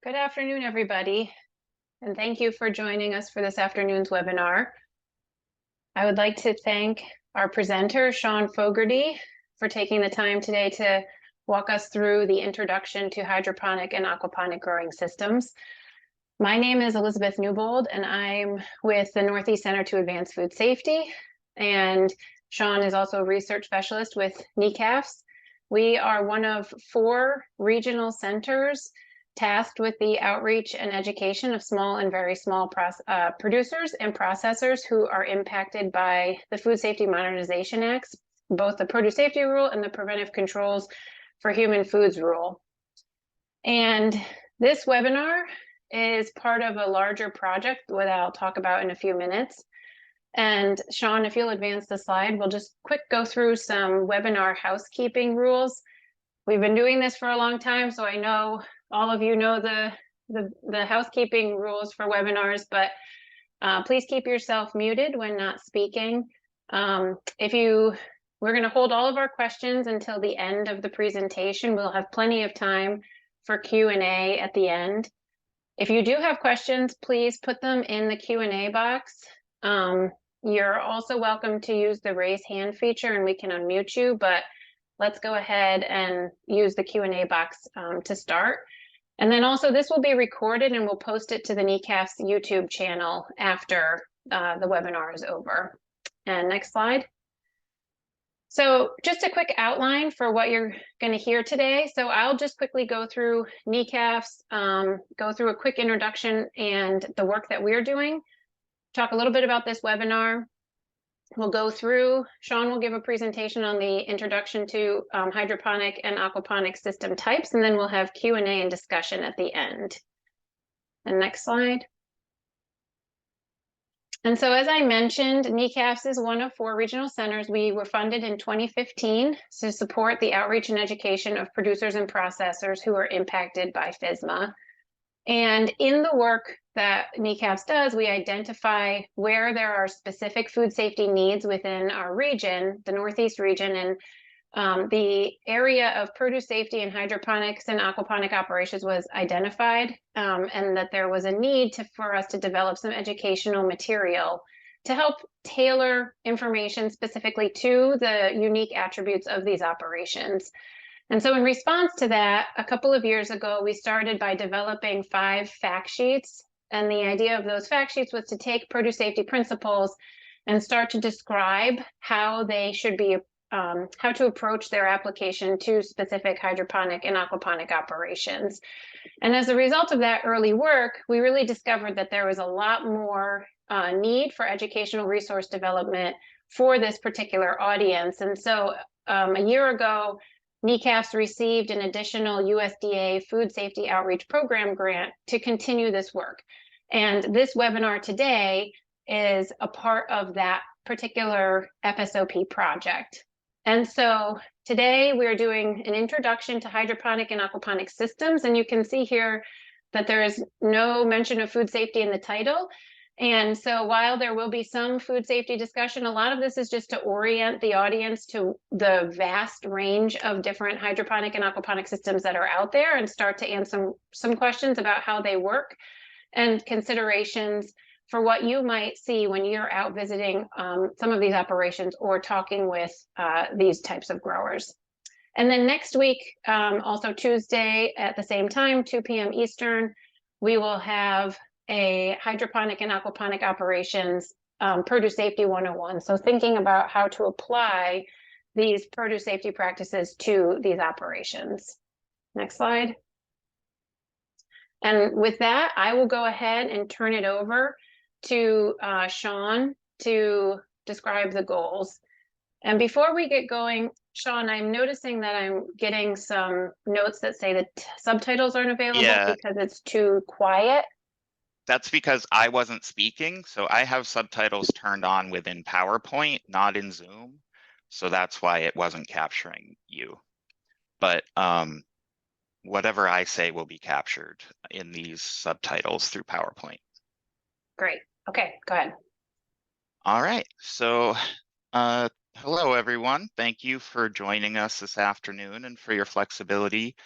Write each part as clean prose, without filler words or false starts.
Good afternoon, everybody, and thank you for joining us for this afternoon's webinar. I would like to thank our presenter, Sean Fogarty, for taking the time today to walk us through the introduction to hydroponic and aquaponic growing systems. My name is Elizabeth Newbold, and I'm with the Northeast Center to Advance Food Safety, and Sean is also a research specialist with NECAFS. We are one of 4 regional centers tasked with the outreach and education of small and very small producers and processors who are impacted by the Food Safety Modernization Acts, both the Produce Safety Rule and the Preventive Controls for Human Foods Rule. And this webinar is part of a larger project that I'll talk about in a few minutes. And Sean, if you'll advance the slide, we'll just go through some webinar housekeeping rules. We've been doing this for a long time, so I know all of you know the housekeeping rules for webinars, but please keep yourself muted when not speaking. We're going to hold all of our questions until the end of the presentation. We'll have plenty of time for Q&A at the end. If you do have questions, please put them in the Q&A box. You're also welcome to use the raise hand feature and we can unmute you, but let's go ahead and use the Q&A box to start. And then also this will be recorded and we'll post it to the NECAFS YouTube channel after the webinar is over. And next slide. So just a quick outline for what you're going to hear today. So I'll just quickly go through NECAFS, go through a quick introduction and the work that we're doing, talk a little bit about this webinar. We'll go through, Sean will give a presentation on the introduction to hydroponic and aquaponic system types, and then we'll have Q&A and discussion at the end. And next slide. And so as I mentioned, NECAFS is one of 4 regional centers. We were funded in 2015 to support the outreach and education of producers and processors who are impacted by FSMA. And in the work that NECAFS does, we identify where there are specific food safety needs within our region, the Northeast region, and the area of produce safety and hydroponics and aquaponic operations was identified, and that there was a need for us to develop some educational material to help tailor information specifically to the unique attributes of these operations. And so in response to that, a couple of years ago, we started by developing 5 fact sheets. And the idea of those fact sheets was to take produce safety principles and start to describe how they should be, how to approach their application to specific hydroponic and aquaponic operations. And as a result of that early work, we really discovered that there was a lot more need for educational resource development for this particular audience. And so a year ago, NECAFS received an additional USDA Food Safety Outreach Program grant to continue this work. And this webinar today is a part of that particular FSOP project. And so today we're doing an introduction to hydroponic and aquaponic systems. And you can see here that there is no mention of food safety in the title. And so while there will be some food safety discussion, a lot of this is just to orient the audience to the vast range of different hydroponic and aquaponic systems that are out there and start to answer some questions about how they work and considerations for what you might see when you're out visiting some of these operations or talking with these types of growers. And then next week, also Tuesday at the same time, 2 p.m. Eastern, we will have a hydroponic and aquaponic operations produce safety 101. So thinking about how to apply these produce safety practices to these operations. Next slide. And with that, I will go ahead and turn it over to Sean to describe the goals. And before we get going, Sean, I'm noticing that I'm getting some notes that say that subtitles aren't available because it's too quiet. That's because I wasn't speaking. So I have subtitles turned on within PowerPoint, not in Zoom. So that's why it wasn't capturing you. But whatever I say will be captured in these subtitles through PowerPoint. Great. Okay, go ahead. All right. So hello, everyone. Thank you for joining us this afternoon and for your flexibility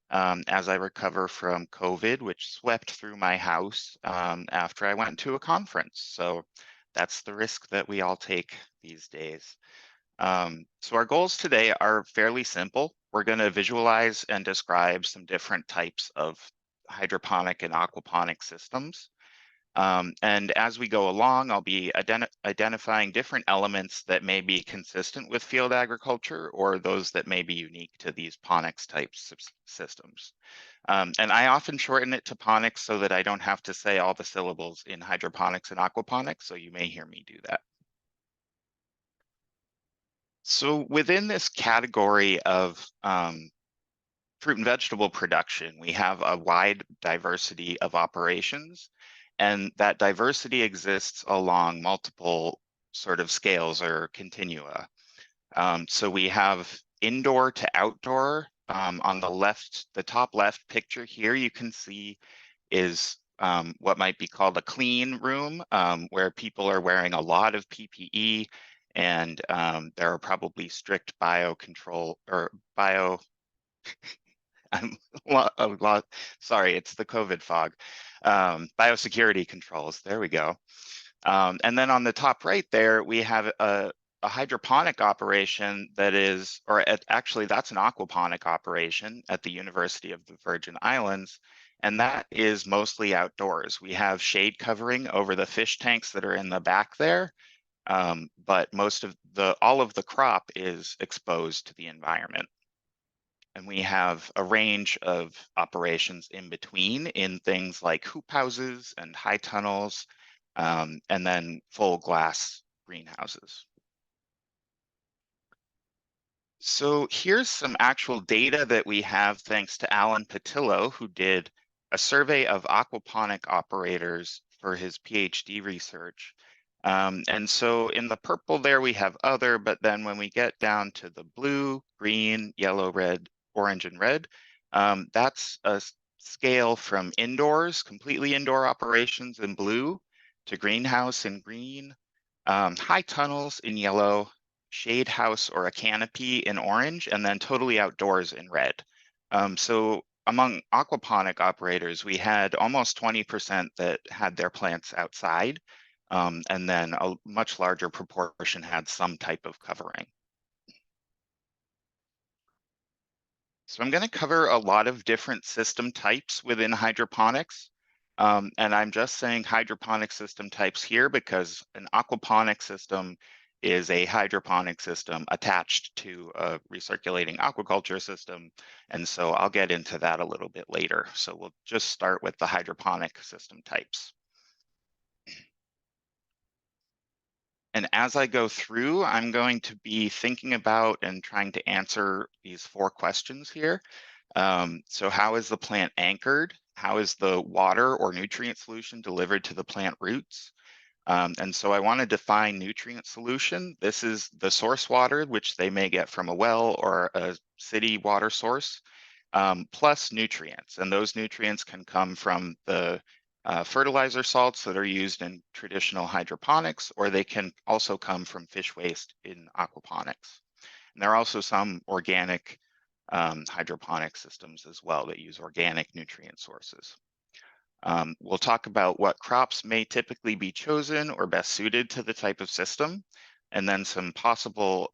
as I recover from COVID, which swept through my house after I went to a conference. So that's the risk that we all take these days. So our goals today are fairly simple. We're going to visualize and describe some different types of hydroponic and aquaponic systems. And as we go along, I'll be identifying different elements that may be consistent with field agriculture or those that may be unique to these ponics types of systems. And I often shorten it to ponics so that I don't have to say all the syllables in hydroponics and aquaponics, so you may hear me do that. So within this category of fruit and vegetable production, we have a wide diversity of operations, and that diversity exists along multiple sort of scales or continua. So we have indoor to outdoor. On the left, the top left picture here, you can see is what might be called a clean room, where people are wearing a lot of PPE, and there are probably strict biocontrol or bio. I'm a lot. Sorry, it's the COVID fog. Biosecurity controls. There we go. And then on the top right there, we have a hydroponic operation that is, actually that's an aquaponic operation at the University of the Virgin Islands, and that is mostly outdoors. We have shade covering over the fish tanks that are in the back there, but all of the crop is exposed to the environment. And we have a range of operations in between in things like hoop houses and high tunnels, and then full glass greenhouses. So here's some actual data that we have thanks to Alan Patillo, who did a survey of aquaponic operators for his PhD research. And so in the purple there we have other, but then when we get down to the blue, green, yellow, red, orange, and red, that's a scale from indoors, completely indoor operations in blue, to greenhouse in green, high tunnels in yellow, shade house or a canopy in orange, and then totally outdoors in red. So among aquaponic operators, we had almost 20% that had their plants outside, and then a much larger proportion had some type of covering. So I'm going to cover a lot of different system types within hydroponics. And I'm just saying hydroponic system types here because an aquaponic system is a hydroponic system attached to a recirculating aquaculture system. And so I'll get into that a little bit later. So we'll just start with the hydroponic system types. And as I go through, I'm going to be thinking about and trying to answer these 4 questions here. So how is the plant anchored? How is the water or nutrient solution delivered to the plant roots? And so I want to define nutrient solution. This is the source water, which they may get from a well or a city water source, plus nutrients. And those nutrients can come from the fertilizer salts that are used in traditional hydroponics, or they can also come from fish waste in aquaponics. And there are also some organic hydroponic systems as well that use organic nutrient sources. We'll talk about what crops may typically be chosen or best suited to the type of system, and then some possible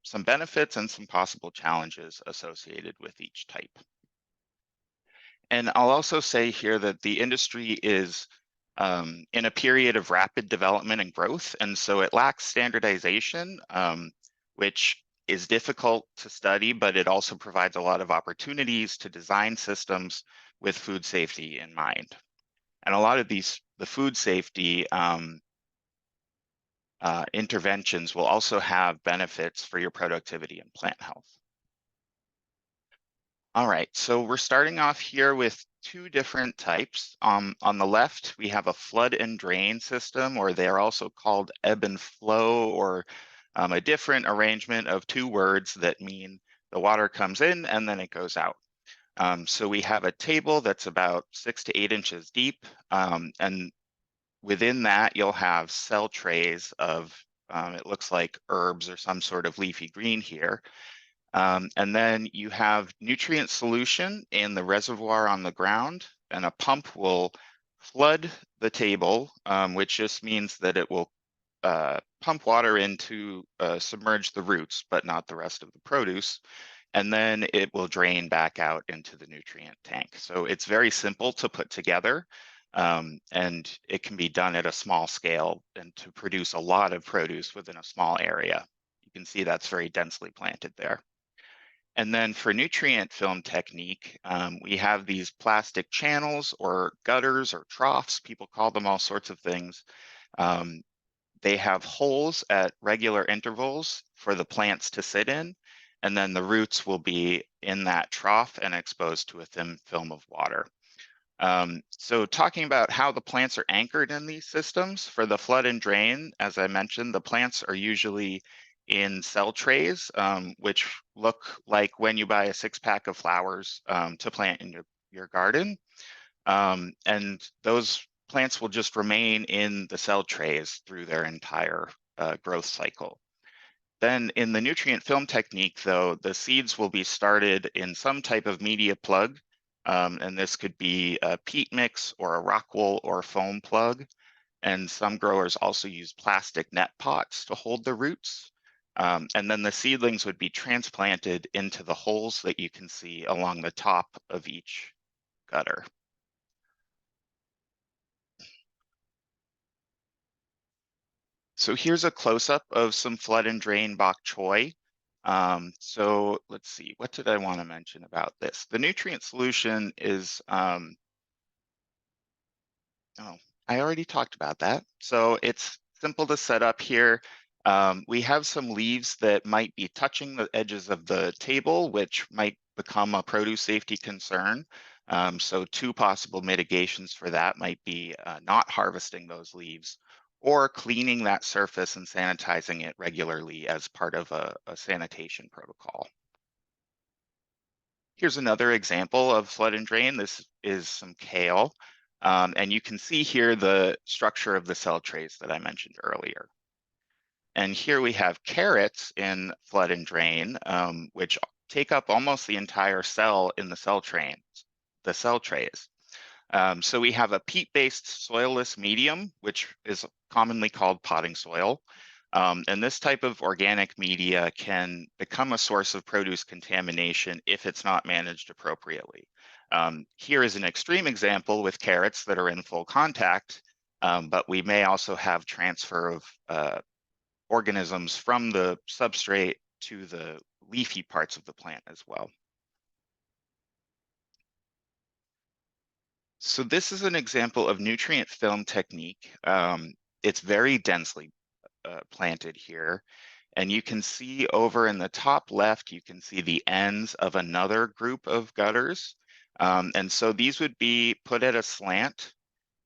some benefits and some possible challenges associated with each type. And I'll also say here that the industry is in a period of rapid development and growth, and so it lacks standardization, which is difficult to study, but it also provides a lot of opportunities to design systems with food safety in mind. And a lot of the food safety interventions will also have benefits for your productivity and plant health. All right, so we're starting off here with 2 different types. On the left, we have a flood and drain system, or they're also called ebb and flow, or a different arrangement of 2 words that mean the water comes in and then it goes out. So we have a table that's about 6 to 8 inches deep, and within that you'll have cell trays of, it looks like herbs or some sort of leafy green here. And then you have nutrient solution in the reservoir on the ground, and a pump will flood the table, which just means that it will pump water in to submerge the roots, but not the rest of the produce. And then it will drain back out into the nutrient tank. So it's very simple to put together, and it can be done at a small scale and to produce a lot of produce within a small area. You can see that's very densely planted there. And then for nutrient film technique, we have these plastic channels or gutters or troughs. People call them all sorts of things. They have holes at regular intervals for the plants to sit in, and then the roots will be in that trough and exposed to a thin film of water. So talking about how the plants are anchored in these systems, for the flood and drain, as I mentioned, the plants are usually in cell trays, which look like when you buy a 6-pack of flowers to plant in your garden. And those plants will just remain in the cell trays through their entire growth cycle. Then in the nutrient film technique, though, the seeds will be started in some type of media plug, and this could be a peat mix or a rock wool or foam plug. And some growers also use plastic net pots to hold the roots. And then the seedlings would be transplanted into the holes that you can see along the top of each gutter. So here's a close-up of some flood and drain bok choy. So let's see, what did I want to mention about this? The nutrient solution is, oh, I already talked about that. So it's simple to set up here. We have some leaves that might be touching the edges of the table, which might become a produce safety concern. So 2 possible mitigations for that might be not harvesting those leaves or cleaning that surface and sanitizing it regularly as part of a sanitation protocol. Here's another example of flood and drain. This is some kale. And you can see here the structure of the cell trays that I mentioned earlier. And here we have carrots in flood and drain, which take up almost the entire cell in the cell trays. So we have a peat-based soilless medium, which is commonly called potting soil. And this type of organic media can become a source of produce contamination if it's not managed appropriately. Here is an extreme example with carrots that are in full contact, but we may also have transfer of organisms from the substrate to the leafy parts of the plant as well. So this is an example of nutrient film technique. It's very densely planted here. And you can see over in the top left, you can see the ends of another group of gutters. And so these would be put at a slant.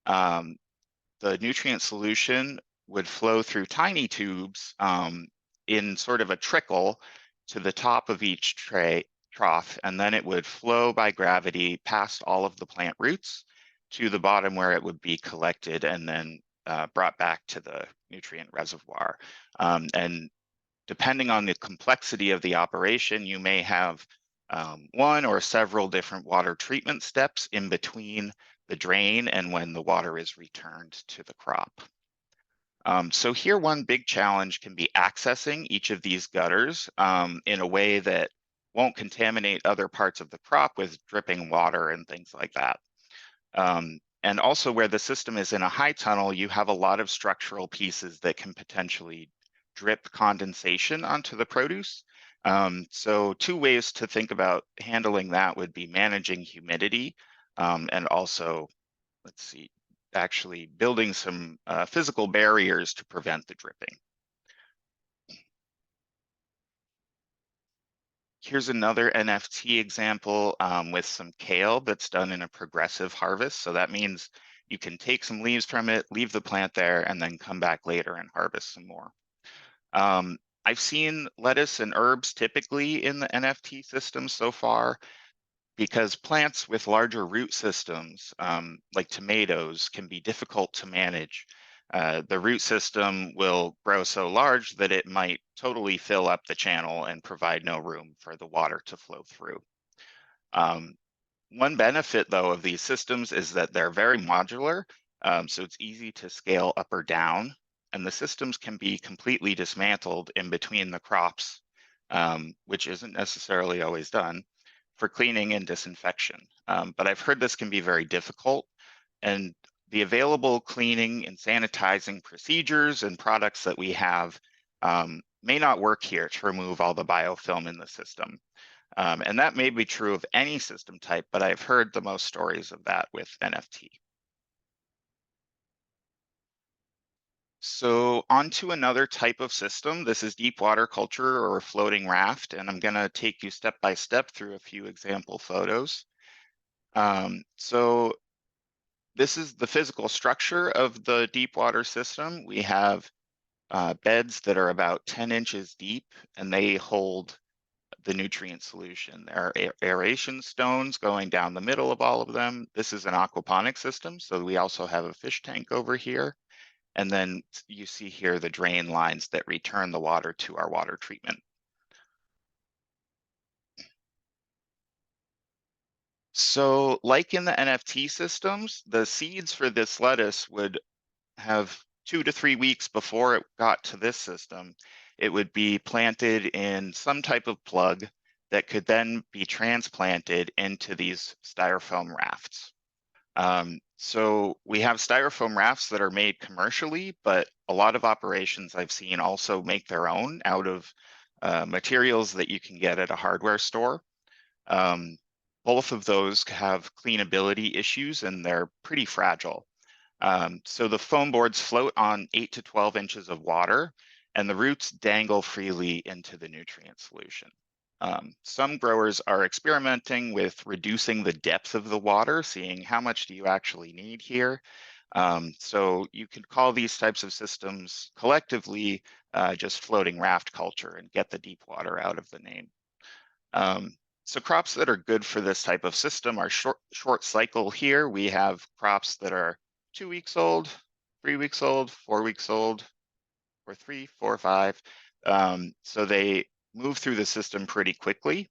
The nutrient solution would flow through tiny tubes in sort of a trickle to the top of each trough, and then it would flow by gravity past all of the plant roots to the bottom where it would be collected and then brought back to the nutrient reservoir. And depending on the complexity of the operation, you may have 1 or several different water treatment steps in between the drain and when the water is returned to the crop. So here one big challenge can be accessing each of these gutters in a way that won't contaminate other parts of the crop with dripping water and things like that. And also where the system is in a high tunnel, you have a lot of structural pieces that can potentially drip condensation onto the produce. So 2 ways to think about handling that would be managing humidity and also, let's see, actually building some physical barriers to prevent the dripping. Here's another NFT example with some kale that's done in a progressive harvest. So that means you can take some leaves from it, leave the plant there, and then come back later and harvest some more. I've seen lettuce and herbs typically in the NFT system so far because plants with larger root systems, like tomatoes, can be difficult to manage. the root system will grow so large that it might totally fill up the channel and provide no room for the water to flow through. One benefit, though, of these systems is that they're very modular, so it's easy to scale up or down, and the systems can be completely dismantled in between the crops, which isn't necessarily always done, for cleaning and disinfection. But I've heard this can be very difficult, and the available cleaning and sanitizing procedures and products that we have may not work here to remove all the biofilm in the system. And that may be true of any system type, but I've heard the most stories of that with NFT. So onto another type of system. This is deep water culture or a floating raft, and I'm gonna take you step by step through a few example photos. So this is the physical structure of the deep water system. We have beds that are about 10 inches deep, and they hold the nutrient solution. There are aeration stones going down the middle of all of them. This is an aquaponic system, so we also have a fish tank over here. And then you see here the drain lines that return the water to our water treatment. So like in the NFT systems, the seeds for this lettuce would have 2 to 3 weeks before it got to this system. It would be planted in some type of plug that could then be transplanted into these styrofoam rafts. So we have styrofoam rafts that are made commercially, but a lot of operations I've seen also make their own out of materials that you can get at a hardware store. Both of those have cleanability issues and they're pretty fragile. So the foam boards float on 8 to 12 inches of water, and the roots dangle freely into the nutrient solution. Some growers are experimenting with reducing the depth of the water, seeing how much do you actually need here. So you could call these types of systems collectively just floating raft culture and get the deep water out of the name. So crops that are good for this type of system are short cycle here. We have crops that are 2 weeks old, 3 weeks old, 4 weeks old, or 3, 4, 5. So they move through the system pretty quickly.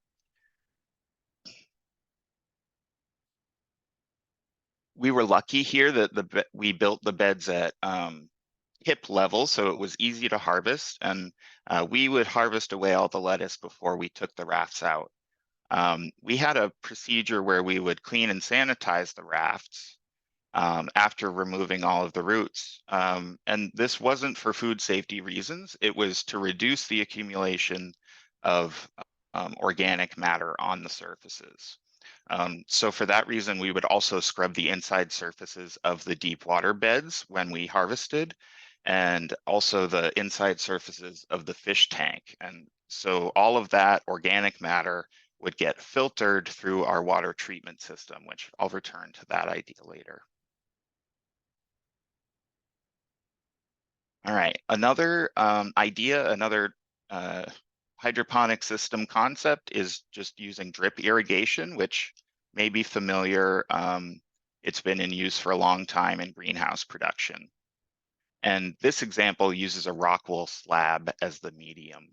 We were lucky here that we built the beds at hip level, so it was easy to harvest, and we would harvest away all the lettuce before we took the rafts out. We had a procedure where we would clean and sanitize the rafts after removing all of the roots. And this wasn't for food safety reasons. It was to reduce the accumulation of organic matter on the surfaces. So for that reason, we would also scrub the inside surfaces of the deep water beds when we harvested, and also the inside surfaces of the fish tank. And so all of that organic matter would get filtered through our water treatment system, which I'll return to that idea later. All right, another idea, another hydroponic system concept is just using drip irrigation, which may be familiar. It's been in use for a long time in greenhouse production. And this example uses a rock wool slab as the medium.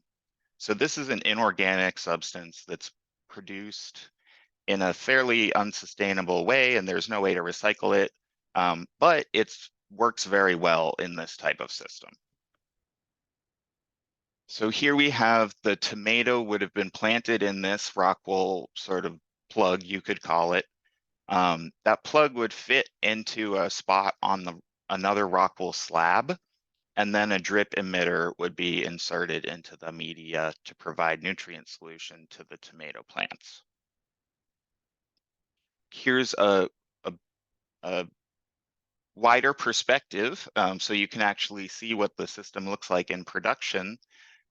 So this is an inorganic substance that's produced in a fairly unsustainable way, and there's no way to recycle it, but it works very well in this type of system. So here we have the tomato would have been planted in this rock wool sort of plug, you could call it. That plug would fit into a spot on another rock wool slab, and then a drip emitter would be inserted into the media to provide nutrient solution to the tomato plants. Here's a wider perspective, so you can actually see what the system looks like in production.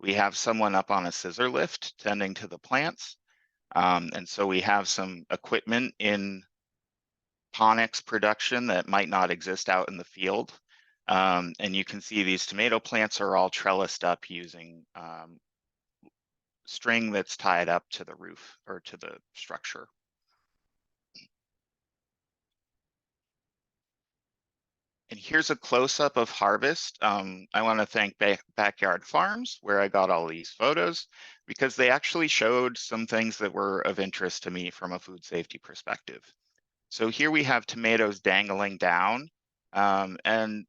We have someone up on a scissor lift tending to the plants. And so we have some equipment in ponics production that might not exist out in the field. And you can see these tomato plants are all trellised up using string that's tied up to the roof or to the structure. And here's a close-up of harvest. I want to thank Backyard Farms, where I got all these photos, because they actually showed some things that were of interest to me from a food safety perspective. So here we have tomatoes dangling down, and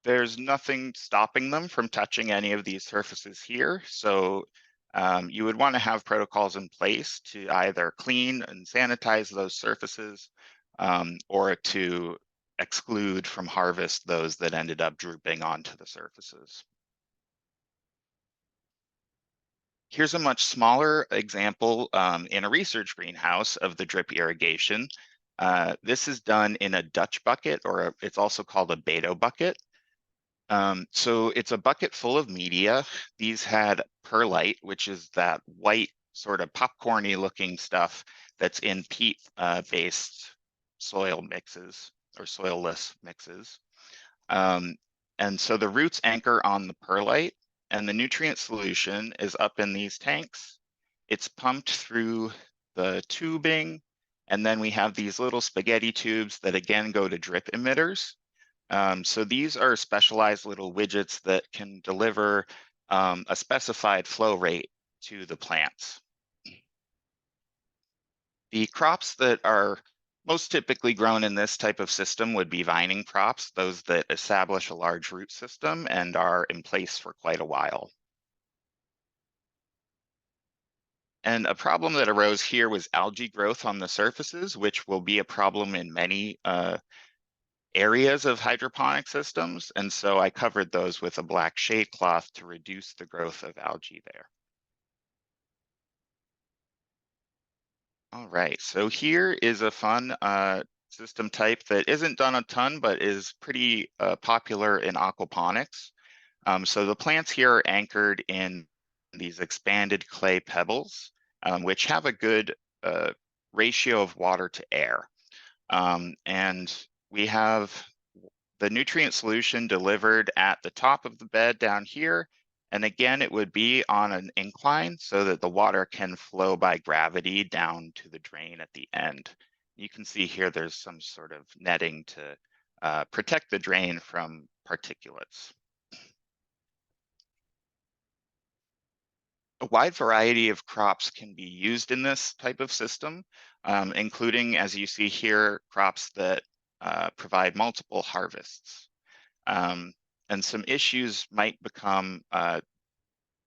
there's nothing stopping them from touching any of these surfaces here. So you would want to have protocols in place to either clean and sanitize those surfaces, or to exclude from harvest those that ended up drooping onto the surfaces. Here's a much smaller example in a research greenhouse of the drip irrigation. This is done in a Dutch bucket, or it's also called a Beto bucket. So it's a bucket full of media. These had perlite, which is that white sort of popcorny looking stuff that's in peat based soil mixes or soilless mixes. And so the roots anchor on the perlite, and the nutrient solution is up in these tanks. It's pumped through the tubing, and then we have these little spaghetti tubes that again go to drip emitters. So these are specialized little widgets that can deliver a specified flow rate to the plants. The crops that are most typically grown in this type of system would be vining crops, those that establish a large root system and are in place for quite a while. And a problem that arose here was algae growth on the surfaces, which will be a problem in many areas of hydroponic systems. And so I covered those with a black shade cloth to reduce the growth of algae there. All right, so here is a fun system type that isn't done a ton, but is pretty popular in aquaponics. So the plants here are anchored in these expanded clay pebbles, which have a good ratio of water to air. And we have the nutrient solution delivered at the top of the bed down here. And again, it would be on an incline so that the water can flow by gravity down to the drain at the end. You can see here there's some sort of netting to protect the drain from particulates. A wide variety of crops can be used in this type of system, including, as you see here, crops that provide multiple harvests. And some issues might become,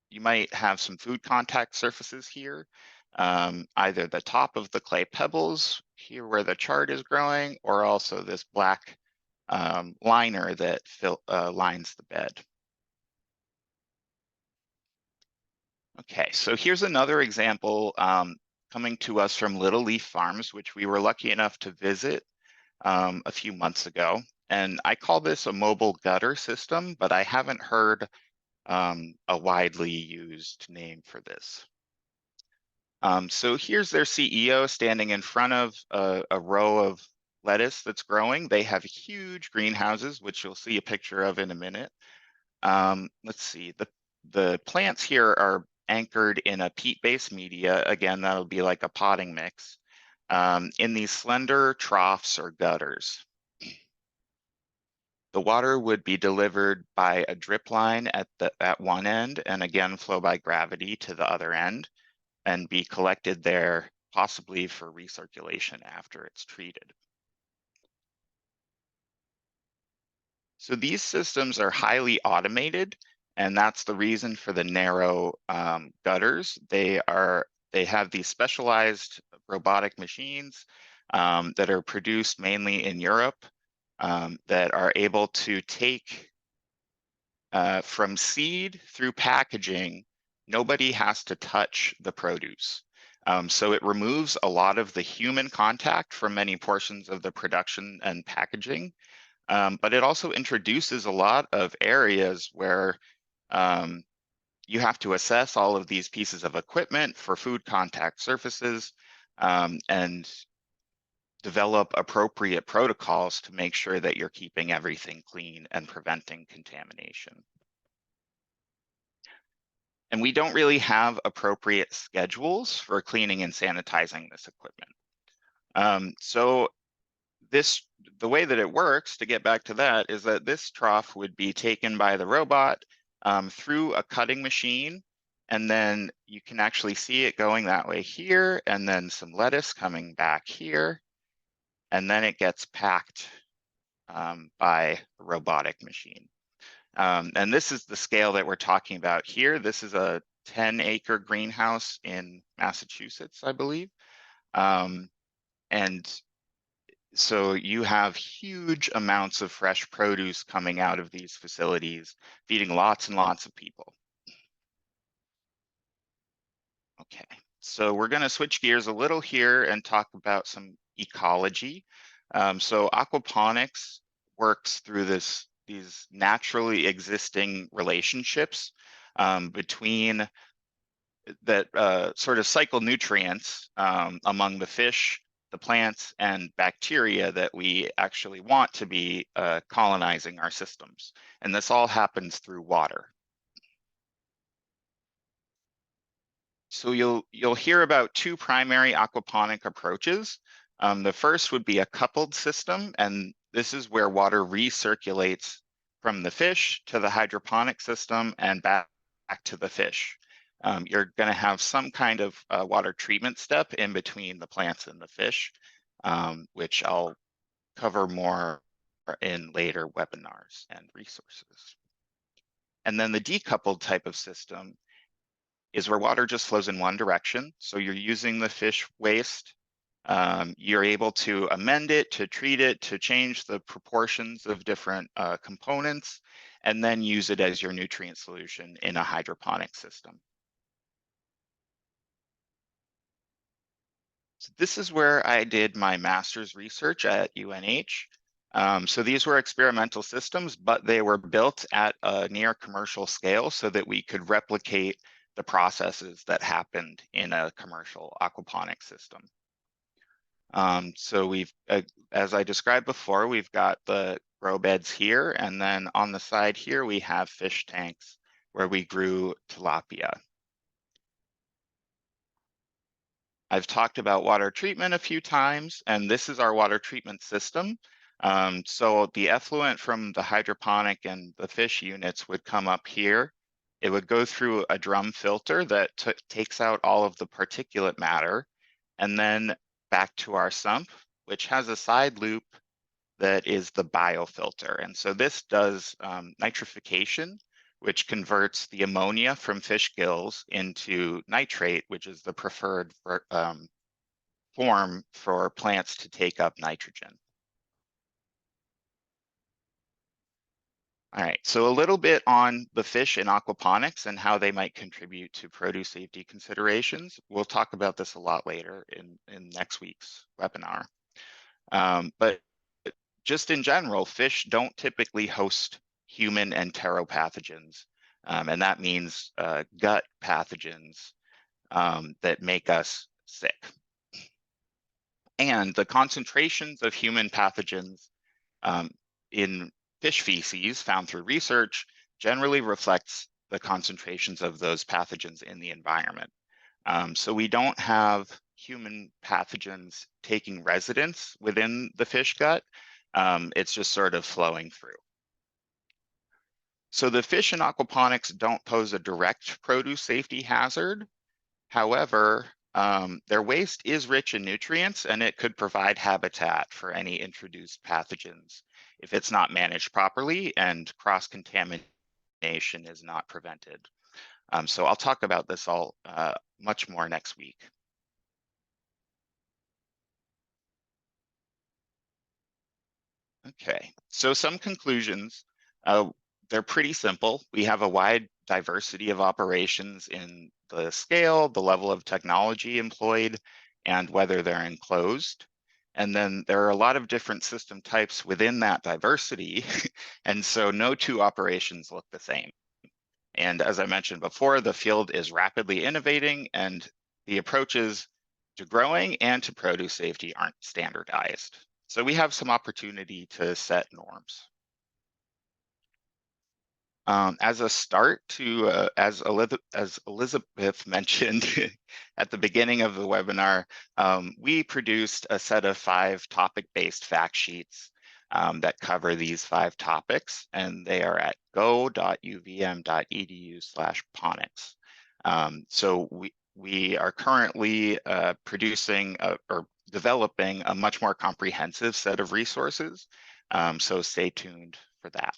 you might have some food contact surfaces here, either the top of the clay pebbles here where the chard is growing, or also this black liner that lines the bed. Okay, so here's another example coming to us from Little Leaf Farms, which we were lucky enough to visit a few months ago. And I call this a mobile gutter system, but I haven't heard a widely used name for this. So here's their CEO standing in front of a row of lettuce that's growing. They have huge greenhouses, which you'll see a picture of in a minute. Let's see, the plants here are anchored in a peat-based media. Again, that'll be like a potting mix in these slender troughs or gutters. The water would be delivered by a drip line at one end, and again flow by gravity to the other end, and be collected there, possibly for recirculation after it's treated. So these systems are highly automated, and that's the reason for the narrow gutters. They have these specialized robotic machines that are produced mainly in Europe, that are able to take from seed through packaging. Nobody has to touch the produce. So it removes a lot of the human contact from many portions of the production and packaging. But it also introduces a lot of areas where you have to assess all of these pieces of equipment for food contact surfaces, and develop appropriate protocols to make sure that you're keeping everything clean and preventing contamination. And we don't really have appropriate schedules for cleaning and sanitizing this equipment. So the way that it works, to get back to that, is that this trough would be taken by the robot through a cutting machine, and then you can actually see it going that way here, and then some lettuce coming back here, and then it gets packed by the robotic machine. And this is the scale that we're talking about here. This is a 10-acre greenhouse in Massachusetts, I believe. And so you have huge amounts of fresh produce coming out of these facilities, feeding lots and lots of people. Okay, so we're going to switch gears a little here and talk about some ecology. So aquaponics works through these naturally existing relationships between that sort of cycle nutrients among the fish, the plants, and bacteria that we actually want to be colonizing our systems. And this all happens through water. So you'll hear about two primary aquaponic approaches. The first would be a coupled system, and this is where water recirculates from the fish to the hydroponic system and back to the fish. You're going to have some kind of water treatment step in between the plants and the fish, which I'll cover more in later webinars and resources. And then the decoupled type of system is where water just flows in one direction. So you're using the fish waste. You're able to amend it, to treat it, to change the proportions of different components, and then use it as your nutrient solution in a hydroponic system. So this is where I did my master's research at UNH. So these were experimental systems, but they were built at a near commercial scale so that we could replicate the processes that happened in a commercial aquaponic system. So we've, as I described before, we've got the grow beds here, and then on the side here, we have fish tanks where we grew tilapia. I've talked about water treatment a few times, and this is our water treatment system. So the effluent from the hydroponic and the fish units would come up here. It would go through a drum filter that takes out all of the particulate matter, and then back to our sump, which has a side loop that is the biofilter. And so this does nitrification, which converts the ammonia from fish gills into nitrate, which is the preferred form for plants to take up nitrogen. All right, so a little bit on the fish in aquaponics and how they might contribute to produce safety considerations. We'll talk about this a lot later in next week's webinar. But just in general, fish don't typically host human enteropathogens, and that means gut pathogens that make us sick. And the concentrations of human pathogens in fish feces found through research generally reflects the concentrations of those pathogens in the environment. So we don't have human pathogens taking residence within the fish gut. It's just sort of flowing through. So the fish in aquaponics don't pose a direct produce safety hazard. However, their waste is rich in nutrients, and it could provide habitat for any introduced pathogens if it's not managed properly and cross-contamination is not prevented. So I'll talk about this all much more next week. Okay, so some conclusions. They're pretty simple. We have a wide diversity of operations in the scale, the level of technology employed, and whether they're enclosed. And then there are a lot of different system types within that diversity. And so no two operations look the same. And as I mentioned before, the field is rapidly innovating, and the approaches to growing and to produce safety aren't standardized. So we have some opportunity to set norms. As a start to, as Elizabeth mentioned at the beginning of the webinar, we produced a set of 5 topic-based fact sheets that cover these 5 topics, and they are at go.uvm.edu/ponics. So we are currently producing or developing a much more comprehensive set of resources. So stay tuned for that.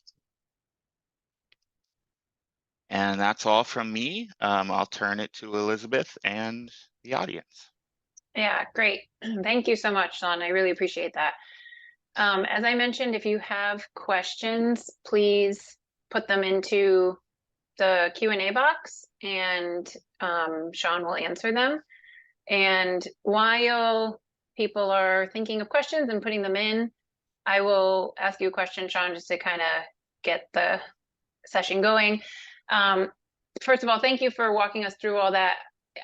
And that's all from me. I'll turn it to Elizabeth and the audience. Yeah, great. Thank you so much, Sean. I really appreciate that. As I mentioned, if you have questions, please put them into the Q&A box and Sean will answer them. And while people are thinking of questions and putting them in, I will ask you a question, Sean, just to kind of get the session going. First of all, thank you for walking us through all that.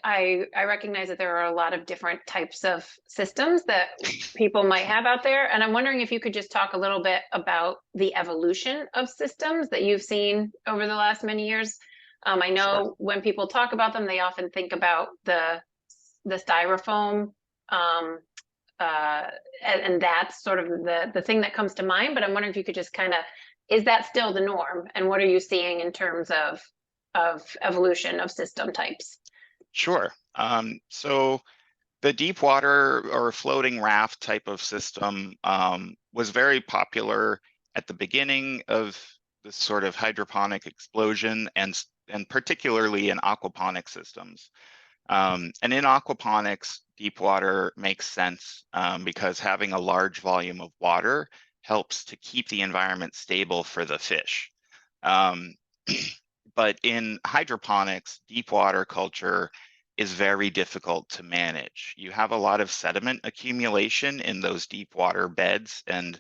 I recognize that there are a lot of different types of systems that people might have out there. And I'm wondering if you could just talk a little bit about the evolution of systems that you've seen over the last many years. I know Sure. when people talk about them, they often think about the styrofoam, and that's sort of the thing that comes to mind. But I'm wondering if you could just kind of, is that still the norm? And what are you seeing in terms of evolution of system types? Sure. So the deep water or floating raft type of system was very popular at the beginning of this sort of hydroponic explosion, and particularly in aquaponic systems. And in aquaponics, deep water makes sense because having a large volume of water helps to keep the environment stable for the fish. But in hydroponics, deep water culture is very difficult to manage. You have a lot of sediment accumulation in those deep water beds, and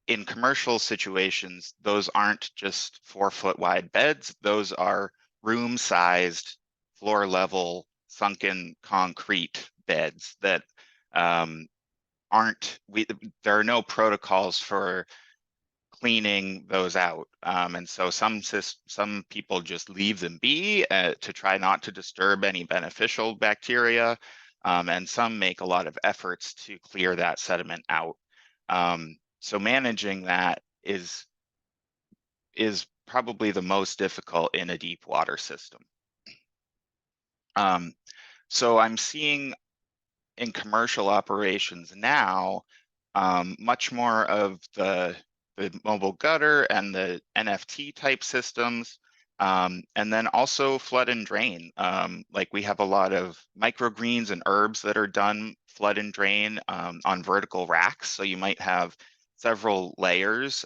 in commercial situations, those aren't just 4-foot wide beds, those are room-sized, floor-level, sunken concrete beds that there are no protocols for cleaning those out. And so some people just leave them be to try not to disturb any beneficial bacteria. And some make a lot of efforts to clear that sediment out. So managing that is probably the most difficult in a deep water system. So I'm seeing in commercial operations now, much more of the mobile gutter and the NFT type systems, and then also flood and drain. Like we have a lot of microgreens and herbs that are done flood and drain on vertical racks. So you might have several layers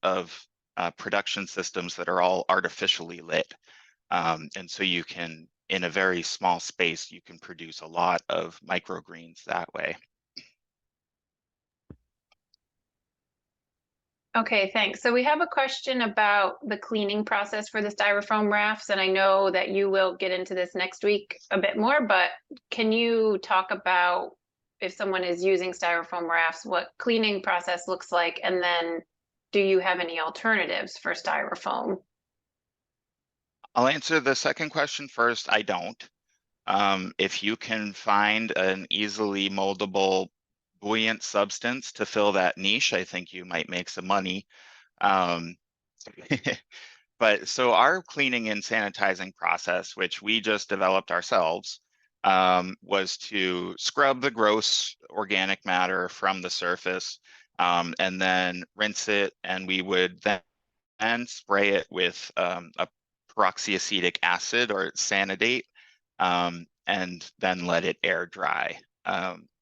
of production systems that are all artificially lit. And so you can, in a very small space, you can produce a lot of microgreens that way. Okay, thanks. So we have a question about the cleaning process for the styrofoam rafts, and I know that you will get into this next week a bit more, but can you talk about if someone is using styrofoam rafts, what cleaning process looks like, and then do you have any alternatives for styrofoam? I'll answer the second question first. I don't. If you can find an easily moldable, buoyant substance to fill that niche, I think you might make some money. But so our cleaning and sanitizing process, which we just developed ourselves, was to scrub the gross organic matter from the surface and then rinse it, and we would then spray it with a peroxyacetic acid or sanidate, and then let it air dry.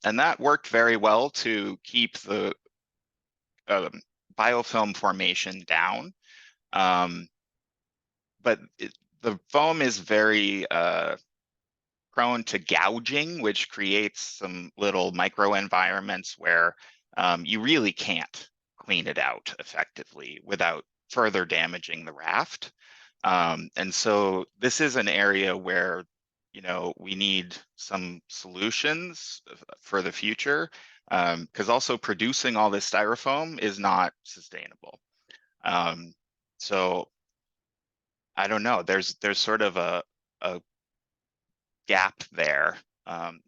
And that worked very well to keep the biofilm formation down. But the foam is very prone to gouging, which creates some little microenvironments where you really can't clean it out effectively without further damaging the raft. And so this is an area where, you know, we need some solutions for the future, because also producing all this styrofoam is not sustainable. So I don't know, there's sort of a gap there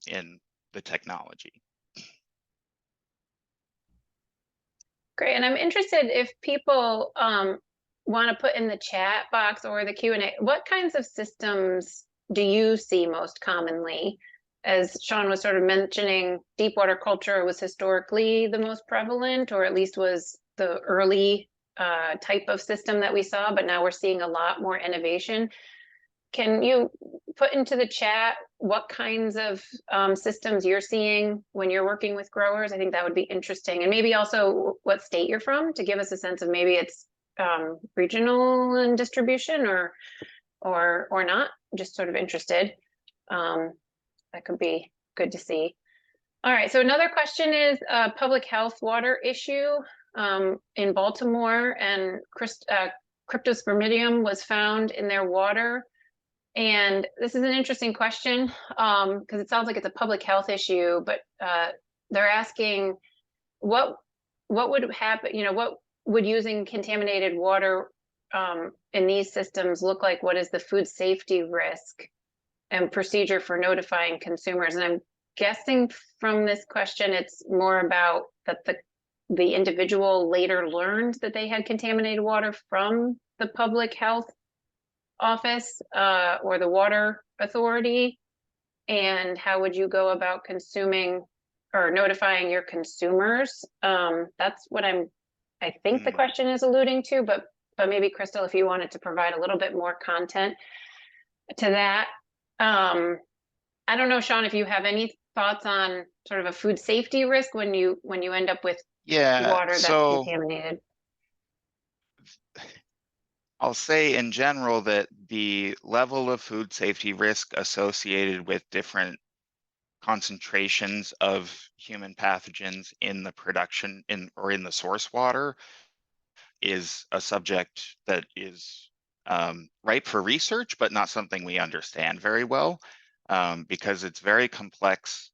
in the technology. Great, and I'm interested if people want to put in the chat box or the Q&A, what kinds of systems do you see most commonly? As Sean was sort of mentioning, deep water culture was historically the most prevalent, or at least was the early type of system that we saw, but now we're seeing a lot more innovation. Can you put into the chat what kinds of systems you're seeing when you're working with growers? I think that would be interesting. And maybe also what state you're from to give us a sense of maybe it's regional in distribution or not. Just sort of interested. That could be good to see. All right, so another question is a public health water issue in Baltimore, and cryptosporidium was found in their water. And this is an interesting question because it sounds like it's a public health issue, but they're asking what would happen, what would using contaminated water in these systems look like? What is the food safety risk and procedure for notifying consumers? And I'm guessing from this question, it's more about that the individual later learned that they had contaminated water from the public health office or the water authority, and how would you go about consuming or notifying your consumers? That's what I think the question is alluding to, but maybe Crystal, if you wanted to provide a little bit more content to that. I don't know, Sean, if you have any thoughts on sort of a food safety risk when you end up with water that's contaminated. I'll say in general that the level of food safety risk associated with different concentrations of human pathogens in the production or in the source water is a subject that is ripe for research, but not something we understand very well because it's very complex.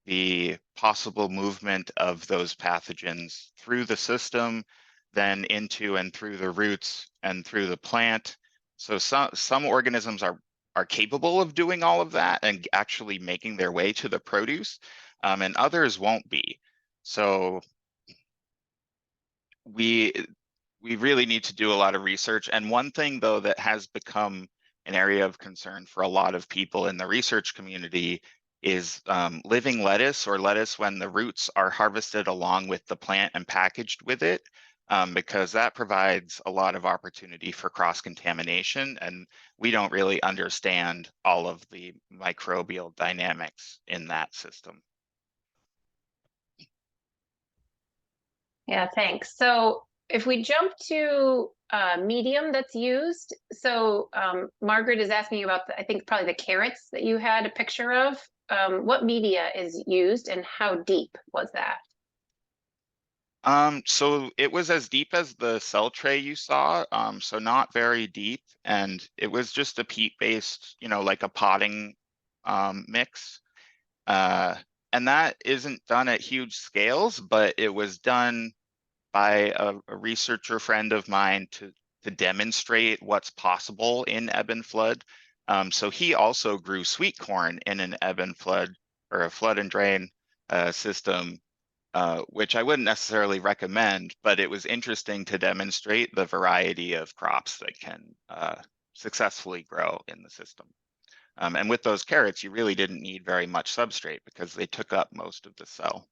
The possible movement of those pathogens through the system, then into and through the roots and through the plant. So some organisms are capable of doing all of that and actually making their way to the produce, and others won't be. So we really need to do a lot of research. And one thing, though, that has become an area of concern for a lot of people in the research community is living lettuce, or lettuce when the roots are harvested along with the plant and packaged with it, because that provides a lot of opportunity for cross-contamination, and we don't really understand all of the microbial dynamics in that system. Yeah, thanks. So if we jump to medium that's used, so Margaret is asking about, I think probably the carrots that you had a picture of. What media is used and how deep was that? So it was as deep as the cell tray you saw, so not very deep, and it was just a peat-based, like a potting mix. And that isn't done at huge scales, but it was done by a researcher friend of mine to demonstrate what's possible in ebb and flood. So he also grew sweet corn in an ebb and flood, or a flood and drain system, which I wouldn't necessarily recommend, but it was interesting to demonstrate the variety of crops that can successfully grow in the system. And with those carrots, you really didn't need very much substrate because they took up most of the cell.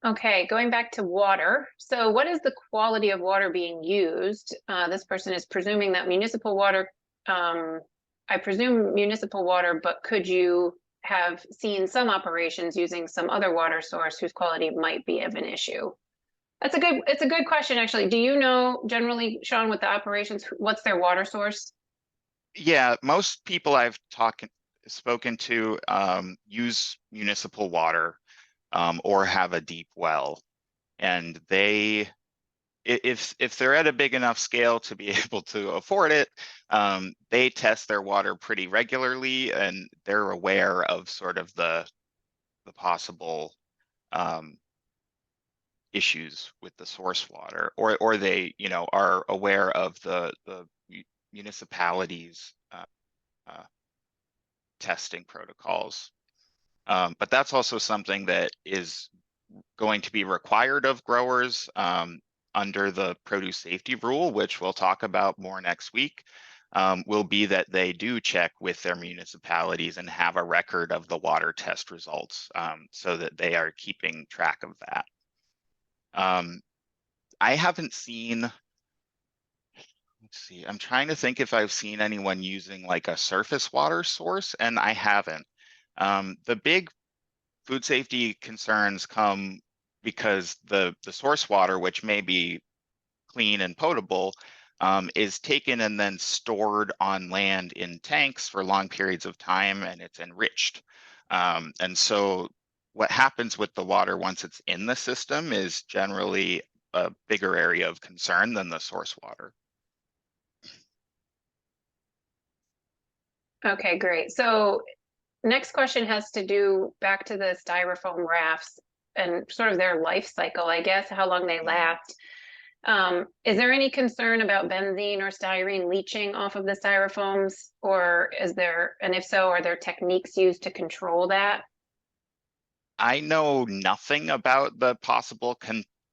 Okay, going back to water. So what is the quality of water being used? This person is presuming that municipal water, I presume municipal water, but could you have seen some operations using some other water source whose quality might be of an issue? It's a good question, actually. Do you know generally, Sean, with the operations, what's their water source? Yeah, most people I've spoken to use municipal water or have a deep well, and if they're at a big enough scale to be able to afford it, they test their water pretty regularly, and they're aware of sort of the possible issues with the source water, or they, are aware of the municipalities' uh, testing protocols. But that's also something that is going to be required of growers under the produce safety rule, which we'll talk about more next week, will be that they do check with their municipalities and have a record of the water test results so that they are keeping track of that. I haven't seen, let's see, I'm trying to think if I've seen anyone using like a surface water source, and I haven't. The big food safety concerns come because the source water, which may be clean and potable, is taken and then stored on land in tanks for long periods of time, and it's enriched. And so what happens with the water once it's in the system is generally a bigger area of concern than the source water. Okay, great. So next question has to do back to the styrofoam rafts and sort of their life cycle, I guess, how long they last. Is there any concern about benzene or styrene leaching off of the styrofoams, or and if so, are there techniques used to control that? I know nothing about the possible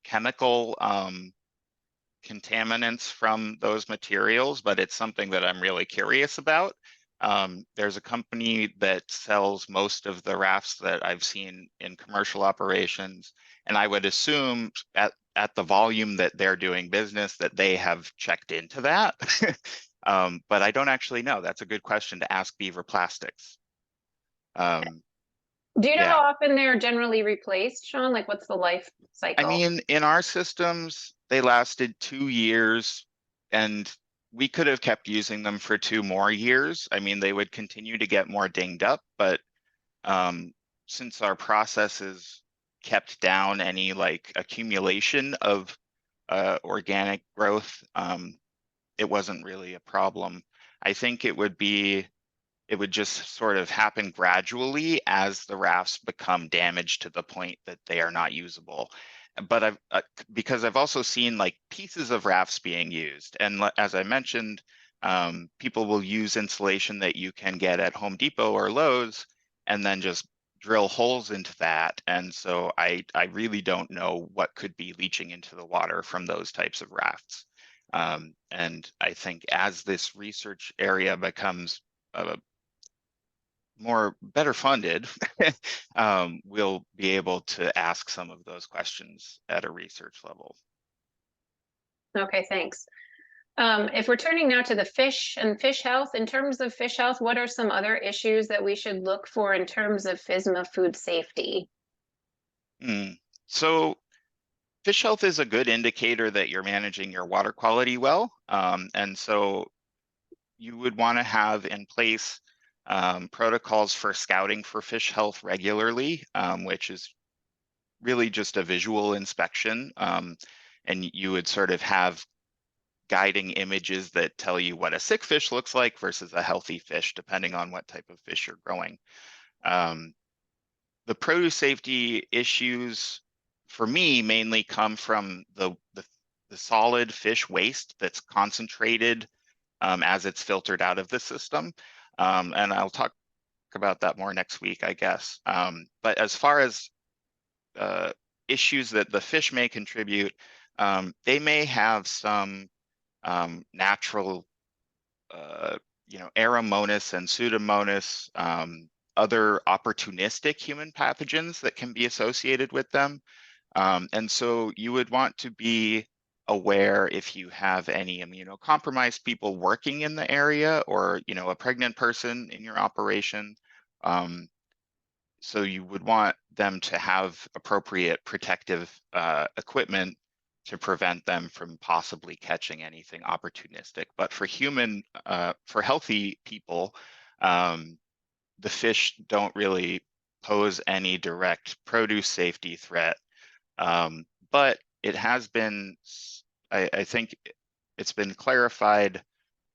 chemical contaminants from those materials, but it's something that I'm really curious about. There's a company that sells most of the rafts that I've seen in commercial operations, and I would assume at the volume that they're doing business that they have checked into that. But I don't actually know. That's a good question to ask Beaver Plastics. Do you know Yeah. how often they're generally replaced, Sean? Like, what's the life I cycle? mean, in our systems, they lasted 2 years, and we could have kept using them for 2 more years. I mean, they would continue to get more dinged up, but since our processes kept down any like accumulation of organic growth, it wasn't really a problem. I think it would just sort of happen gradually as the rafts become damaged to the point that they are not usable. But because I've also seen like pieces of rafts being used, and as I mentioned, people will use insulation that you can get at Home Depot or Lowe's, and then just drill holes into that. And so I really don't know what could be leaching into the water from those types of rafts. And I think as this research area becomes better funded, we'll be able to ask some of those questions at a research level. Okay, thanks. If we're turning now to the fish and fish health, in terms of fish health, what are some other issues that we should look for in terms of FSMA food safety? So fish health is a good indicator that you're managing your water quality well. And so you would want to have in place protocols for scouting for fish health regularly, which is really just a visual inspection. And you would sort of have guiding images that tell you what a sick fish looks like versus a healthy fish, depending on what type of fish you're growing. The produce safety issues for me mainly come from the solid fish waste that's concentrated as it's filtered out of the system. And I'll talk about that more next week, I guess. But as far as issues that the fish may contribute, they may have some natural, Aeromonas and Pseudomonas, other opportunistic human pathogens that can be associated with them. And so you would want to be aware if you have any immunocompromised people working in the area, or a pregnant person in your operation. So you would want them to have appropriate protective equipment to prevent them from possibly catching anything opportunistic. But for healthy people, the fish don't really pose any direct produce safety threat. But it has been, I think it's been clarified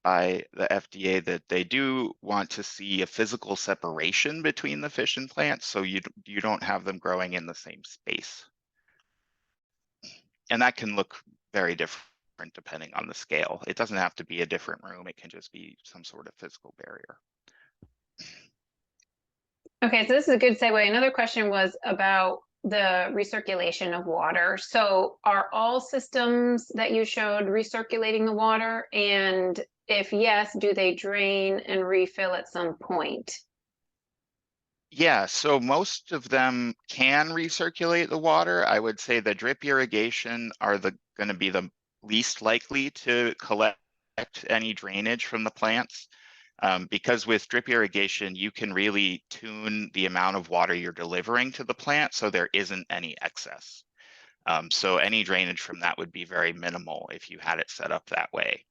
by the FDA that they do want to see a physical separation between the fish and plants, so you don't have them growing in the same space. And that can look very different depending on the scale. It doesn't have to be a different room. It can just be some sort of physical barrier. Okay, so this is a good segue. Another question was about the recirculation of water. So are all systems that you showed recirculating the water? And if yes, do they drain and refill at some point? Yeah, so most of them can recirculate the water. I would say the drip irrigation are going to be the least likely to collect any drainage from the plants. Because with drip irrigation, you can really tune the amount of water you're delivering to the plant so there isn't any excess. So any drainage from that would be very minimal if you had it set up that way.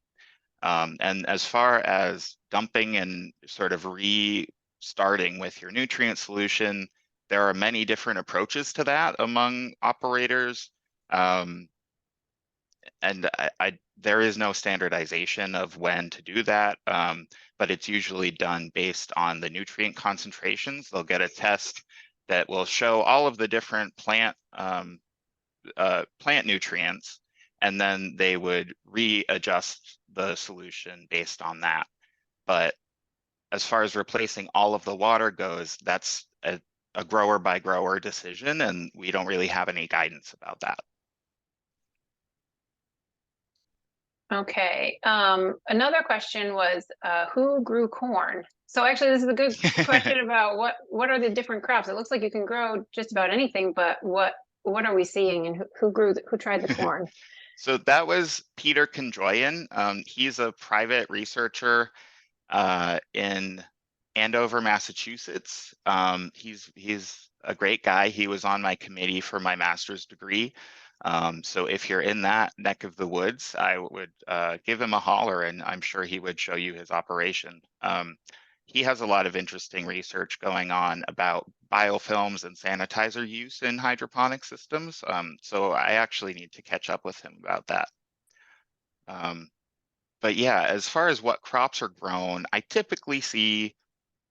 And as far as dumping and sort of restarting with your nutrient solution, there are many different approaches to that among operators. And there is no standardization of when to do that, but it's usually done based on the nutrient concentrations. They'll get a test that will show all of the different plant nutrients, and then they would readjust the solution based on that. But as far as replacing all of the water goes, that's a grower by grower decision, and we don't really have any guidance about that. Okay. Another question was, who grew corn? So actually, this is a good question about what are the different crops? It looks like you can grow just about anything, but what are we seeing, and who tried the corn? So that was Peter Conjoyan. He's a private researcher in Andover, Massachusetts. He's a great guy. He was on my committee for my master's degree. So if you're in that neck of the woods, I would give him a holler, and I'm sure he would show you his operation. He has a lot of interesting research going on about biofilms and sanitizer use in hydroponic systems. So I actually need to catch up with him about that. But yeah, as far as what crops are grown, I typically see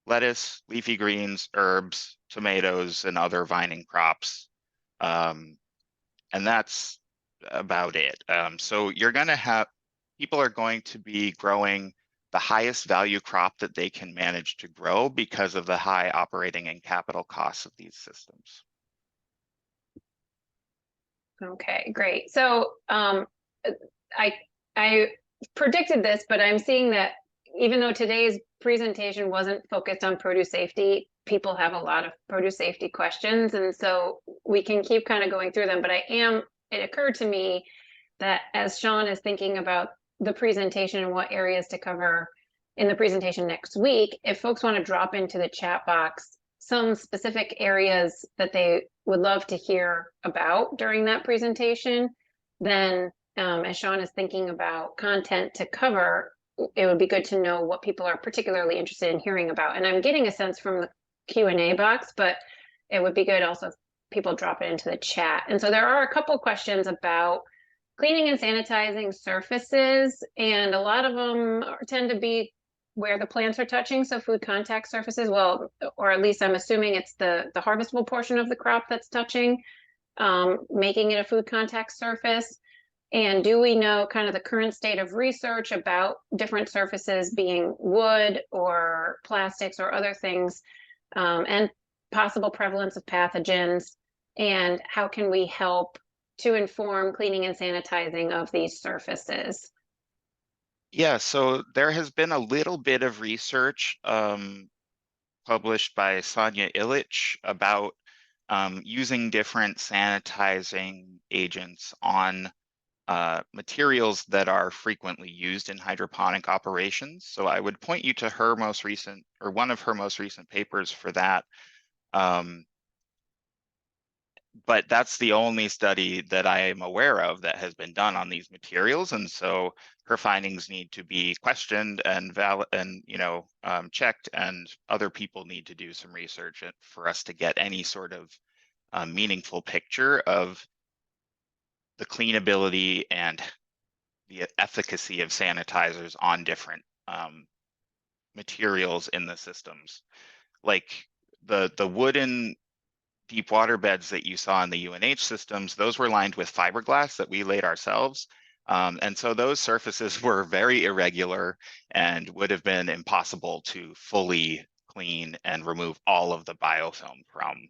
lettuce, leafy greens, herbs, tomatoes, and other vining crops. And that's about it. So you're going to have, people are going to be growing the highest value crop that they can manage to grow because of the high operating and capital costs of these systems. Okay, great. So I predicted this, but I'm seeing that even though today's presentation wasn't focused on produce safety, people have a lot of produce safety questions, and so we can keep kind of going through them. But it occurred to me that as Sean is thinking about the presentation and what areas to cover in the presentation next week, if folks want to drop into the chat box some specific areas that they would love to hear about during that presentation, then as Sean is thinking about content to cover, it would be good to know what people are particularly interested in hearing about. And I'm getting a sense from the Q&A box, but it would be good also if people drop it into the chat. And so there are a couple questions about cleaning and sanitizing surfaces, and a lot of them tend to be where the plants are touching, so food contact surfaces, well, or at least I'm assuming it's the harvestable portion of the crop that's touching, making it a food contact surface. And do we know kind of the current state of research about different surfaces being wood or plastics or other things, and possible prevalence of pathogens, and how can we help to inform cleaning and sanitizing of these surfaces? Yeah, so there has been a little bit of research published by Sonia Illich about using different sanitizing agents on materials that are frequently used in hydroponic operations. So I would point you to her most recent, or one of her most recent papers for that. But that's the only study that I am aware of that has been done on these materials, and so her findings need to be questioned and valid, and checked. And other people need to do some research for us to get any sort of meaningful picture of the cleanability and the efficacy of sanitizers on different materials in the systems. Like the wooden deep water beds that you saw in the UNH systems, those were lined with fiberglass that we laid ourselves. And so those surfaces were very irregular and would have been impossible to fully clean and remove all of the biofilm from.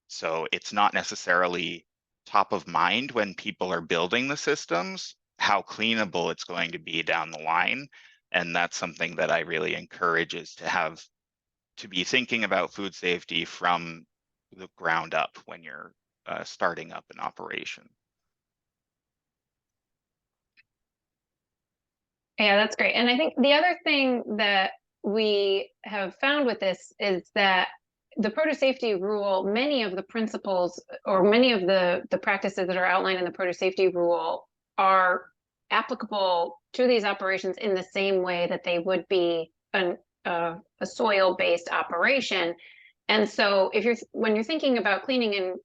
So it's not necessarily top of mind when people are building the systems, how cleanable it's going to be down the line. And that's something that I really encourage, is to be thinking about food safety from the ground up when you're starting up an operation. Yeah, that's great. And I think the other thing that we have found with this is that the produce safety rule, many of the principles or many of the practices that are outlined in the produce safety rule are applicable to these operations in the same way that they would be a soil-based operation. And so when you're thinking about cleaning and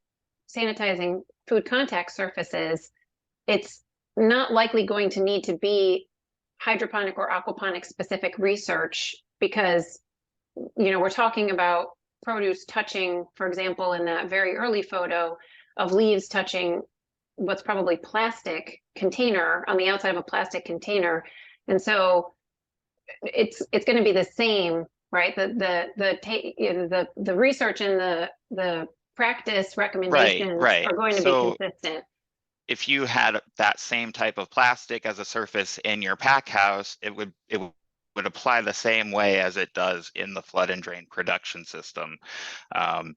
sanitizing food contact surfaces, it's not likely going to need to be hydroponic or aquaponic specific research, because we're talking about produce touching, for example, in that very early photo of leaves touching what's probably plastic container on the outside of a plastic container. And so it's going to be the same, right? The research and the practice recommendations Right. are going to be So consistent. if you had that same type of plastic as a surface in your pack house, it would apply the same way as it does in the flood and drain production system,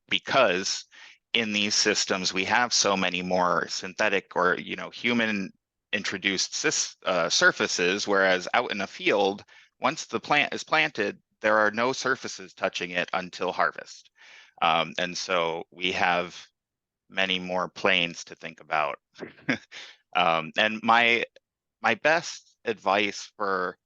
because in these systems we have so many more synthetic or human introduced surfaces, whereas out in a field, once the plant is planted, there are no surfaces touching it until harvest. And so we have many more planes to think about. And my best advice for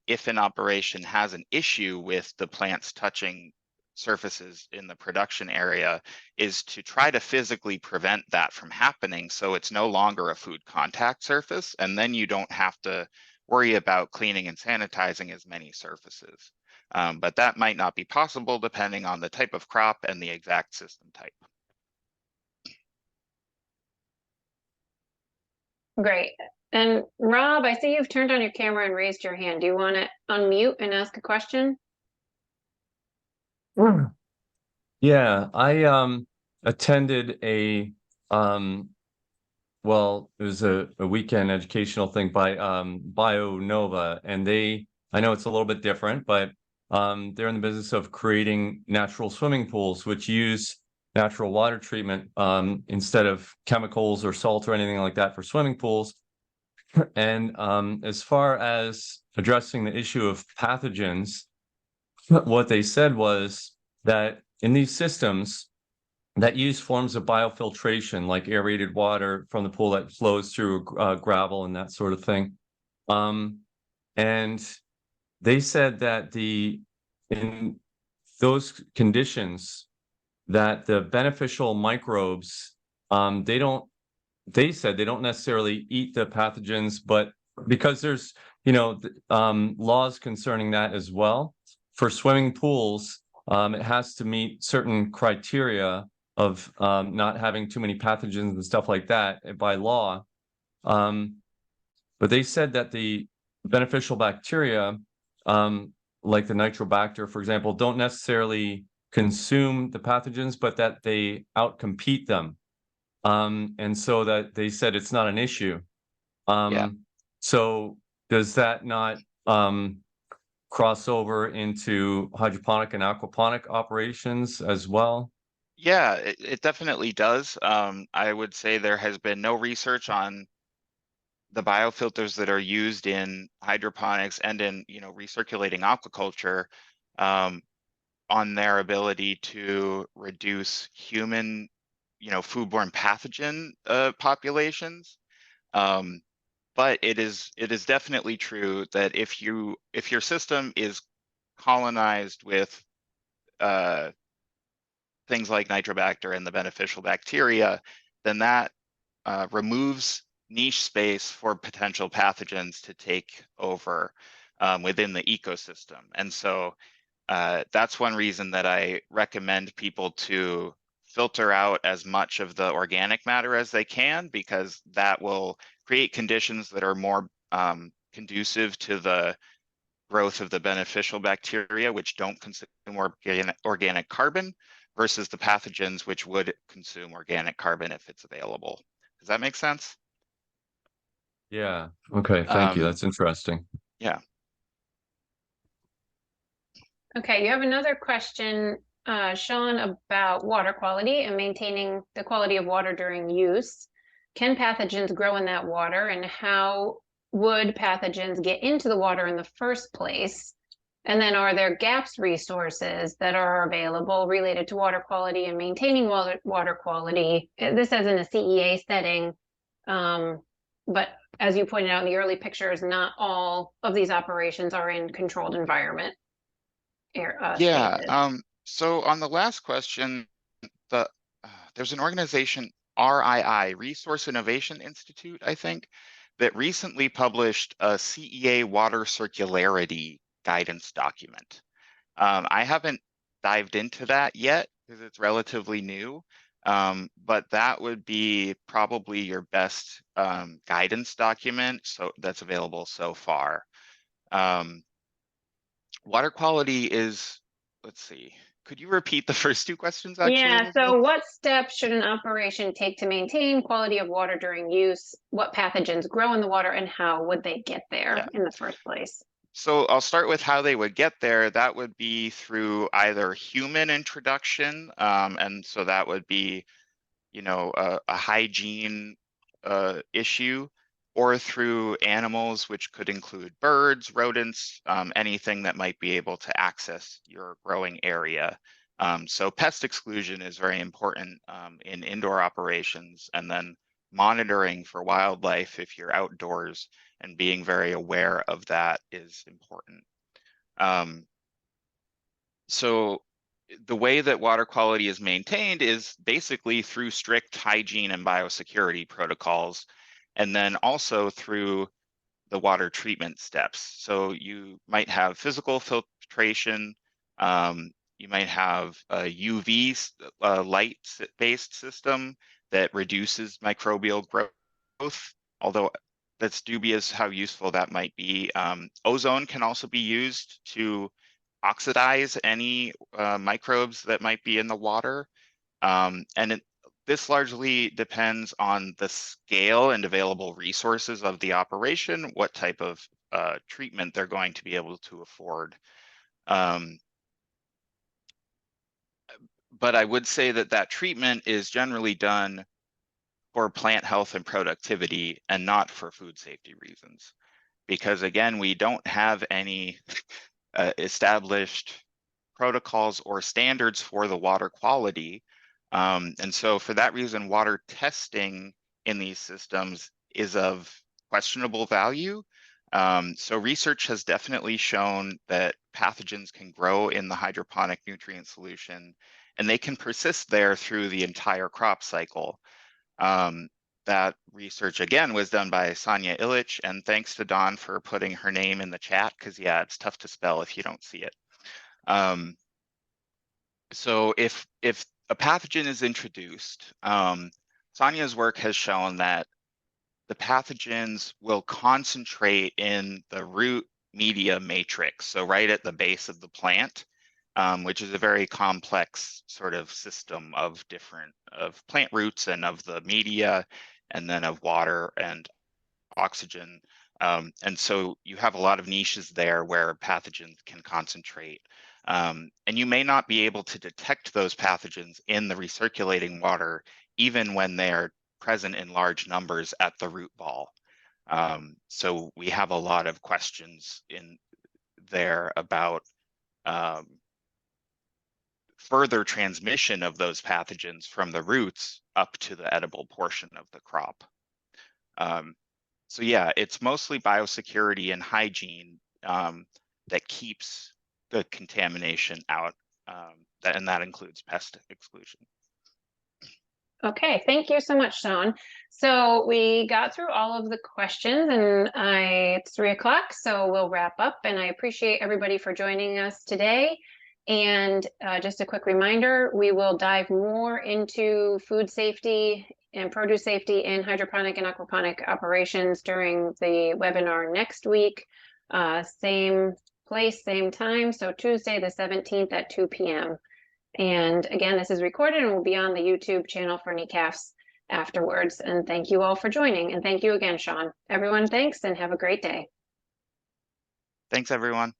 if an operation has an issue with the plants touching surfaces in the production area is to try to physically prevent that from happening, so it's no longer a food contact surface, and then you don't have to worry about cleaning and sanitizing as many surfaces. But that might not be possible depending on the type of crop and the exact system type. Great. And Rob, I see you've turned on your camera and raised your hand. Do you want to unmute and ask a question? Yeah, I attended a well, it was a weekend educational thing by BioNova, and I know it's a little bit different, but they're in the business of creating natural swimming pools which use natural water treatment instead of chemicals or salt or anything like that for swimming pools. And as far as addressing the issue of pathogens, what they said was that in these systems that use forms of biofiltration, like aerated water from the pool that flows through gravel and that sort of thing. And they said that in those conditions, that the beneficial microbes, they said they don't necessarily eat the pathogens, but because there's, laws concerning that as well. For swimming pools, it has to meet certain criteria of not having too many pathogens and stuff like that by law. But they said that the beneficial bacteria, like the nitrobacter, for example, don't necessarily consume the pathogens, but that they outcompete them. And so that they said it's not an issue. Yeah. So does that not cross over into hydroponic and aquaponic operations as well? Yeah, it definitely does. I would say there has been no research on the biofilters that are used in hydroponics and in recirculating aquaculture, on their ability to reduce human foodborne pathogen populations. But it is definitely true that if your system is colonized with things like nitrobacter and the beneficial bacteria, then that removes niche space for potential pathogens to take over within the ecosystem. And so that's one reason that I recommend people to filter out as much of the organic matter as they can, because that will create conditions that are more conducive to the growth of the beneficial bacteria, which don't consume organic carbon, versus the pathogens which would consume organic carbon if it's available. Does that make sense? Yeah. Okay. Thank you. That's interesting. Yeah. Okay, you have another question, Sean, about water quality and maintaining the quality of water during use. Can pathogens grow in that water, and how would pathogens get into the water in the first place? And then are there GAPS resources that are available related to water quality and maintaining water quality? This as in a CEA setting, but as you pointed out in the early pictures, not all of these operations are in controlled environment. Yeah. Spaces. So on the last question, there's an organization, RII, Resource Innovation Institute, I think, that recently published a CEA water circularity guidance document. I haven't dived into that yet because it's relatively new, but that would be probably your best guidance document, so that's available so far. Water quality is, let's see, could you repeat the first two questions actually, Yeah, Elizabeth? so what steps should an operation take to maintain quality of water during use? What pathogens grow in the water, and how would they get there Yeah. in the first place? So I'll start with how they would get there. That would be through either human introduction, and so that would be, you know, a hygiene issue, or through animals, which could include birds, rodents, anything that might be able to access your growing area. So pest exclusion is very important in indoor operations, and then monitoring for wildlife if you're outdoors and being very aware of that is important. So the way that water quality is maintained is basically through strict hygiene and biosecurity protocols, and then also through the water treatment steps. So you might have physical filtration, you might have a UV light-based system that reduces microbial growth, although that's dubious how useful that might be. Ozone can also be used to oxidize any microbes that might be in the water. This largely depends on the scale and available resources of the operation, what type of treatment they're going to be able to afford. But I would say that that treatment is generally done for plant health and productivity and not for food safety reasons. Because again, we don't have any established protocols or standards for the water quality. And so for that reason, water testing in these systems is of questionable value. So research has definitely shown that pathogens can grow in the hydroponic nutrient solution, and they can persist there through the entire crop cycle. That research, again, was done by Sonia Illich, and thanks to Dawn for putting her name in the chat, because yeah, it's tough to spell if you don't see it. So if a pathogen is introduced, Sonia's work has shown that the pathogens will concentrate in the root media matrix, so right at the base of the plant, which is a very complex sort of system of plant roots and of the media, and then of water and oxygen. And so you have a lot of niches there where pathogens can concentrate. And you may not be able to detect those pathogens in the recirculating water, even when they're present in large numbers at the root ball. So we have a lot of questions in there about further transmission of those pathogens from the roots up to the edible portion of the crop. So yeah, it's mostly biosecurity and hygiene that keeps the contamination out, and that includes pest exclusion. Okay, thank you so much, Sean. So we got through all of the questions, and it's 3 o'clock, so we'll wrap up. And I appreciate everybody for joining us today. And just a quick reminder, we will dive more into food safety and produce safety in hydroponic and aquaponic operations during the webinar next week. Same place, same time. So Tuesday, the 17th at 2 p.m. And again, this is recorded and will be on the YouTube channel for NECAFs afterwards. And thank you all for joining. And thank you again, Sean. Everyone, thanks and have a great day. Thanks, everyone.